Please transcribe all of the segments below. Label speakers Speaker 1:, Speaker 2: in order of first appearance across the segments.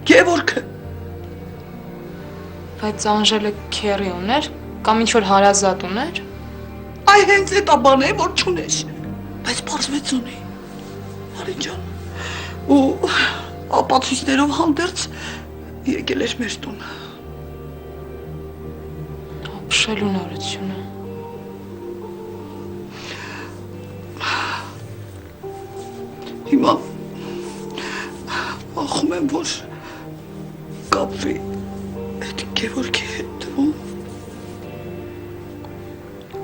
Speaker 1: Գևորգը։
Speaker 2: Բայց Անժելը քերի ուներ, կամ ինչ-որ հարազատ ուներ։
Speaker 1: Այ հենց էդ բան է, որ չունես։ Բայց պարզվեց ունի։ Արին ջան։ Ու ապացույցներով հանդերձ եկել էր մեր տուն։
Speaker 2: Ապշելու նորությունը։
Speaker 1: Հիմա ախում եմ, որ կապվի այդ Գևորգի հետ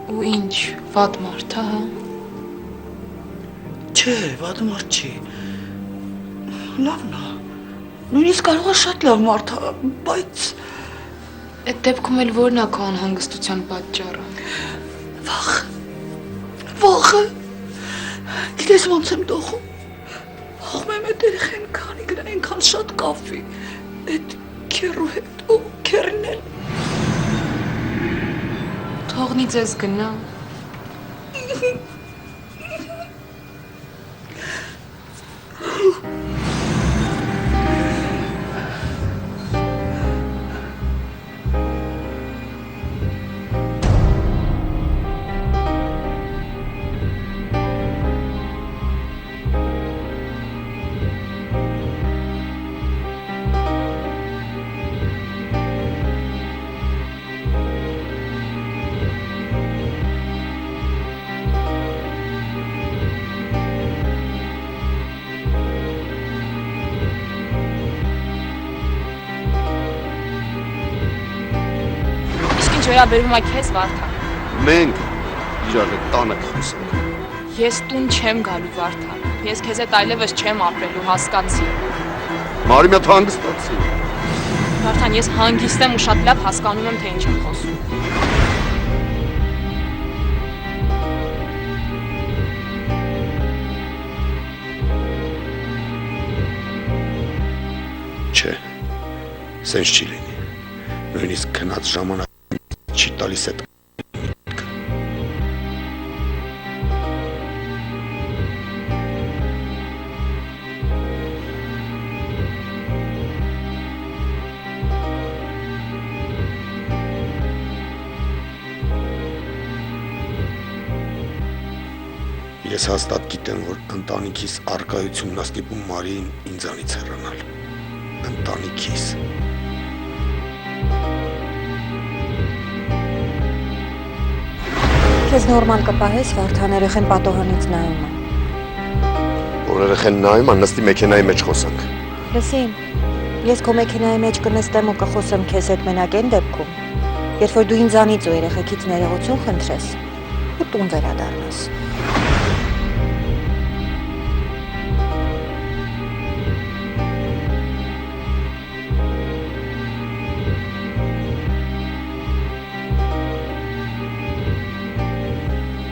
Speaker 1: ու
Speaker 2: ինչ, վատ մարդ է, հա։
Speaker 1: Չէ, վատ մարդ չի։ Լավն է։ Նույնիսկ կարող է շատ լավ մարդ է, բայց
Speaker 2: Այդ դեպքում էլ որն է քո անհանգստության պատճառը։
Speaker 1: Վախը։ Գիտես ոնց եմ տողում։ Ախում եմ այդ երեխեն քանի գնա այնքան շատ կապվի այդ քերու հետ ու քերին էլ։
Speaker 2: Թողնի ձեզ գնա։ Վերաբերվում է քեզ, Վարդան։
Speaker 3: Մենք իրար հետ տանը կխոսենք։
Speaker 2: Ես տուն չեմ գալու, Վարդան։ Ես քեզ հետ այլևս չեմ ապրելու, հասկացի։
Speaker 3: Մարի մի հատ հանգստացի։
Speaker 2: Վարդան, ես հանգիստ եմ ու շատ լավ հասկանում եմ, թե ինչ եմ խոսում։
Speaker 3: Չէ, սենց չի լինի։ Նույնիսկ քնած ժամանակ չի տալիս այդ միտքը։ Ես հաստատ գիտեմ, որ ընտանիքիս առկայությունն աստիպում Մարիին ինձանից հեռանալ։ Ընտանիքիս։
Speaker 4: Քեզ նորմալ կպահես, Վարդան, երեխեն պատոհանից նայում է։
Speaker 3: Որ երեխեն նայում է, նստի մեքենայի մեջ խոսանք։
Speaker 4: Լսի, ես քո մեքենայի մեջ կնստեմ ու կխոսեմ քեզ հետ մենակ այն դեպքում, երբ որ դու ինձանից ու երեխեքից ներողություն խնդրես ու տուն վերադառնաս։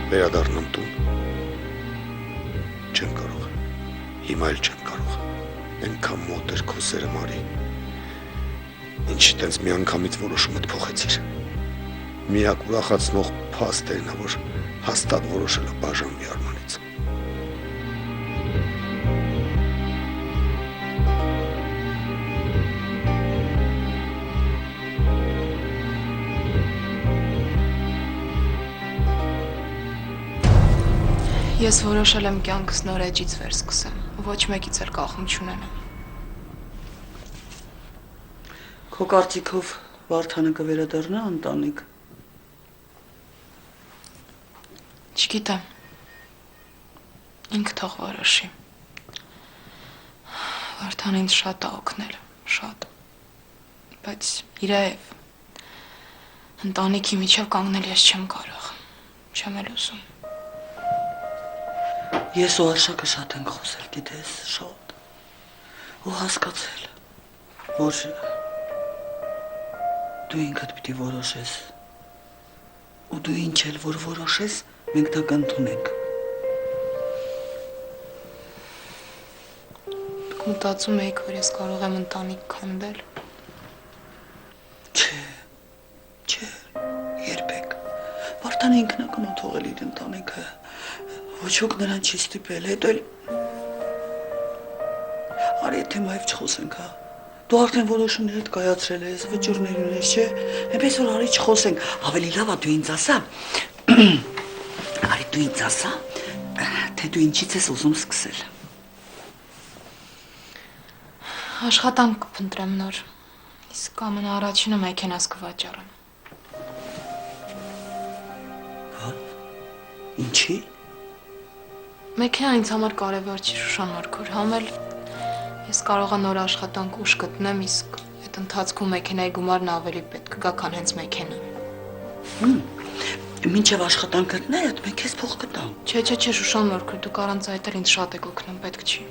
Speaker 3: Վերադառնամ տուն։ Չեմ կարող։ Հիմա էլ չեմ կարող։ Այնքան մոտ էր քո սերը, Մարի։ Ինչ տենց մի անգամից որոշումդ փոխեցիր։ Միակ ուրախացնող փաստ է նա, որ հաստատ որոշել է բաժանվի Արմանից։
Speaker 2: Ես որոշել եմ կյանքս նոր էջից վերսկսեմ, ոչ մեկից էլ կախում չունենամ։
Speaker 1: Քո կարծիքով Վարդանը կվերադառնա ընտանիք։
Speaker 2: Չգիտեմ։ Ինքը թող որոշի։ Վարդան ինձ շատ է օգնել, շատ։ Բայց իրայև ընտանիքի միջև կանգնել ես չեմ կարող։ Չեմ էլ ուզում։
Speaker 1: Ես ու Արշակը շատ ենք խոսել, գիտես, շատ։ Ու հասկացել, որ դու ինքդ պիտի որոշես։ Ու դու ինչ էլ որ որոշես, մենք դա կընդունենք։
Speaker 2: Դուք մտածում եք, որ ես կարող եմ ընտանիք քանդել։
Speaker 1: Չէ, երբեք։ Վարդանը ինքնակամ է թողել իր ընտանիքը։ Ոչ ոք նրան չի ստիպել, հետո էլ արի թեմայով չխոսենք, հա։ Դու արդեն որոշումներդ կայացրել ես, վճռներ ունես, չէ՞։ Այնպես որ արի չխոսենք, ավելի լավ է դու ինձ ասա։ Արի դու ինձ ասա, թե դու ինչից ես ուզում սկսել։
Speaker 2: Աշխատանք կփնտրեմ նոր։ Իսկ ամենաառաջինը մեքենաս կվաճառեմ։
Speaker 1: Ինչի՞։
Speaker 2: Մեքենան ինձ համար կարևոր չի, Շուշան Նորքուր, համել ես կարող եմ նոր աշխատանք ուշ գտնեմ, իսկ այդ ընթացքում մեքենայի գումարն ավելի պետք կգա, քան հենց մեքենան։
Speaker 1: Մինչև աշխատանք գտնես, մենք քեզ փող կտամ։
Speaker 2: Չէ, Շուշան Նորքուր, դուք առանց այդ էլ ինձ շատ եք օգնում, պետք չի։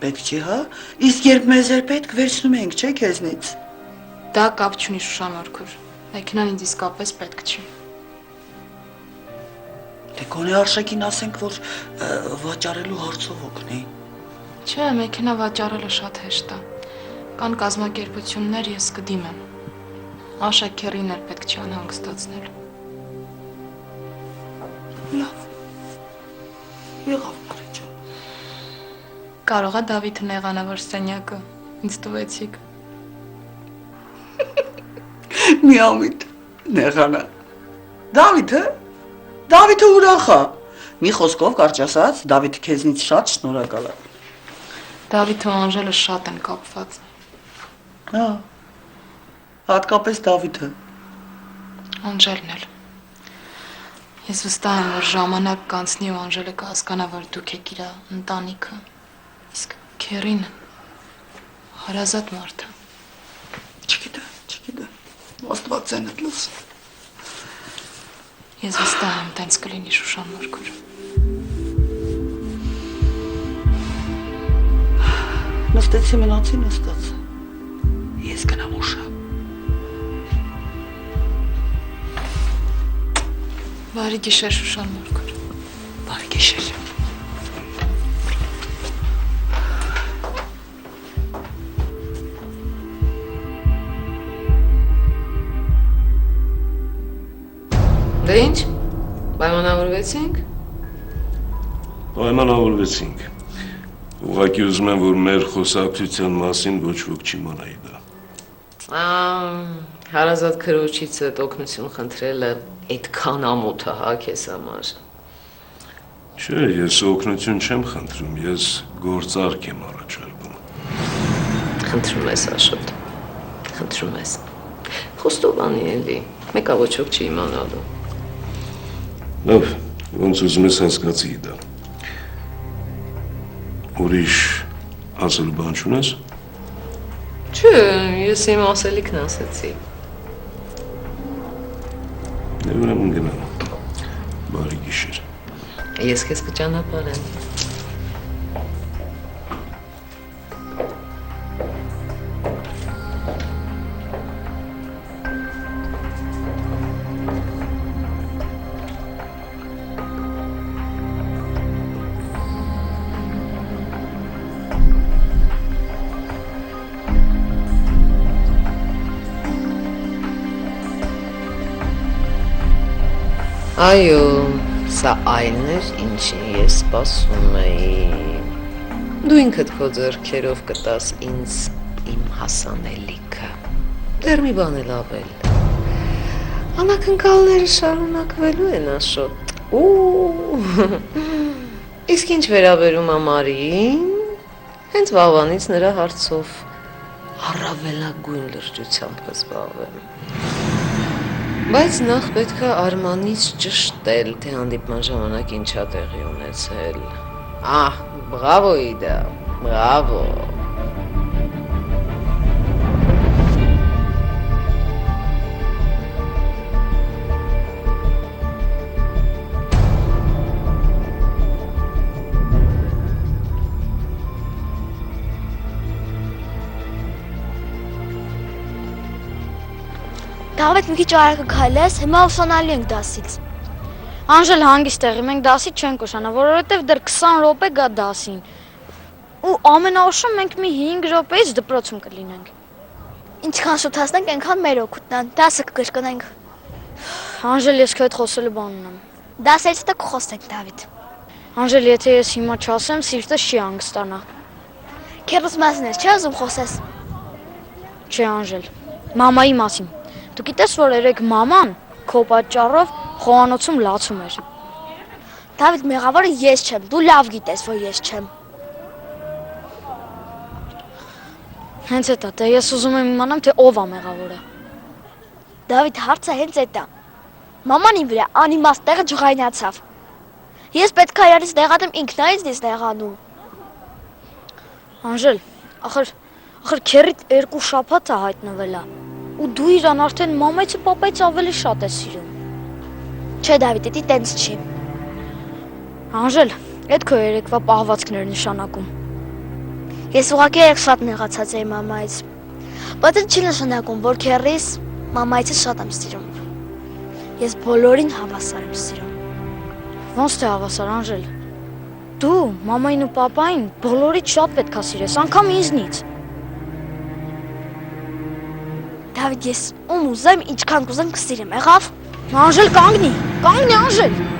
Speaker 1: Պետք չի, հա։ Իսկ երբ մեզ էր պետք, վերցնում ենք, չէ՞ քեզնից։
Speaker 2: Դա կապ չունի, Շուշան Նորքուր։ Մեքենան ինձ իսկապես պետք չի։
Speaker 1: Դե գոնե Արշակին ասենք, որ վաճառելու հարցով օգնի։
Speaker 2: Չէ, մեքենա վաճառելը շատ հեշտ է։ Կան կազմակերպություններ, ես կդիմեմ։ Արշակ քերին էլ պետք չի անհանգստացնել։
Speaker 1: Լավ։ Եղավ, Մարիջան։
Speaker 2: Կարող է Դավիթը նեղանա, որ սենյակը ինձ տվեցիք։
Speaker 1: Միամիտ, նեղանա։ Դավիթը ուրախ է։ Մի խոսքով կարճ ասած, Դավիթը քեզնից շատ շնորհակալ է։
Speaker 2: Դավիթը ու Անժելը շատ են կապված։
Speaker 1: Հա։ Հատկապես Դավիթը։
Speaker 2: Անժելն էլ։ Ես վստահ եմ, որ ժամանակ կանցնի ու Անժելը կհասկանա, որ դուք եք իր ընտանիքը։ Իսկ քերին հարազատ մարդ է։
Speaker 1: Չգիտեմ։ Աստված ցենդ լս։
Speaker 2: Ես վստահ եմ, տենց կլինի, Շուշան Նորքուր։
Speaker 1: Նստեցի մնացի նստած։ Ես գնամ ուշը։
Speaker 2: Բարի գիշեր, Շուշան Նորքուր։
Speaker 1: Բարի գիշեր։
Speaker 5: Դե ինչ, պայմանավորվեցինք։
Speaker 6: Պայմանավորվեցինք։ Ուղղակի ուզում եմ, որ մեր խոսակցության մասին ոչ ոք չիմանայի դա։
Speaker 5: Հարազատ քրոջիցդ օգնություն խնդրելը այդքան ամոթ է, հա, քեզ համար։
Speaker 6: Չէ, ես օգնություն չեմ խնդրում, ես գործարք եմ առաջարկում։
Speaker 5: Խնդրում ես, Աշոտ, խնդրում ես։ Խոստովանի էլի, մեկա ոչ ոք չի իմանալու։
Speaker 6: Լավ, ոնց ուզում ես հասկացի դա։ Ուրիշ ասելու բան չունես։
Speaker 5: Չէ, ես իմ ասելիքն ասեցի։
Speaker 6: Դե ուրեմն գնամ։ Բարի գիշեր։
Speaker 5: Ես քեզ կճանապարհեմ։ Այո, սա այն էր, ինչին ես սպասում էի։ Դու ինքդ քո ձեռքերով կտաս ինձ իմ հասանելիքը։ Դեռ մի բան էլ ավել։ Անակնկալները շարունակվելու են, Աշոտ։ Իսկ ինչ վերաբերում է Մարիին, հենց վաղվանից նրա հարցով առավելագույն լրջությամբ կզբաղվեմ։ Բայց նախ պետք է Արմանից ճշտել, թե հանդիպման ժամանակ ինչա տեղի ունեցել։ Բրավո Իդա, բրավո։
Speaker 7: Դավիթ, մի քիչ արագ քայլես, հիմա ուսանալի ենք դասից։ Անժել հանգիստ եղի, մենք դասից չենք ուշանա, որովհետև դեռ 20 րոպե գա դասին։ Ու ամենաուշը մենք մի 5 րոպեից դպրոցում կլինենք։ Ինչքան շուտ հասնենք, այնքան մեր օգուտն է, դասը կկրկնենք։ Անժել, ես քո հետ խոսելու բան ունեմ։ Դասից հետո կխոսենք, Դավիթ։ Անժել, եթե ես հիմա չասեմ, սիրտս չի հանգստանա։ Քերուս մասն ես, չէ՞ ուզում խոսես։ Չէ, Անժել, մամայի մասին։ Դու գիտես, որ երեք մաման քո պատճառով խոհանոցում լացում էր։
Speaker 8: Դավիթ, մեղավորը ես չեմ, դու լավ գիտես, որ ես չեմ։
Speaker 7: Հենց էտա, դե ես ուզում եմ իմանամ, թե ով է մեղավորը։
Speaker 8: Դավիթ, հարցը հենց էտա։ Մաման իմ վրա անիմաստ տեղը ջղայնացավ։ Ես պետք է իրարից դեղատեմ ինքնայից դես դեղանում։
Speaker 7: Անժել, ախր քերիդ 2 շաբաթ է հայտնվել է։ Ու դու իրան արդեն մամայցը պապայից ավելի շատ ես սիրում։
Speaker 8: Չէ, Դավիթ, դա տենց չի։
Speaker 7: Անժել, այդ քո երեկվա պահվածքներ նշանակում։
Speaker 8: Ես ուղղակի երեք շատ նեղացած էի մամայից։ Բայց դա չի նշանակում, որ քերիս մամայից շատ եմ սիրում։ Ես բոլորին հավասար եմ սիրում։
Speaker 7: Ոնց թե հավասար, Անժել։ Դու մամային ու պապային բոլորից շատ պետք է սիրես, անգամ ինձնից։
Speaker 8: Դավիթ, ես ում ուզեմ, ինչքան կուզեմ կսիրեմ, եղավ։
Speaker 7: Անժել, կանգնի, Անժել։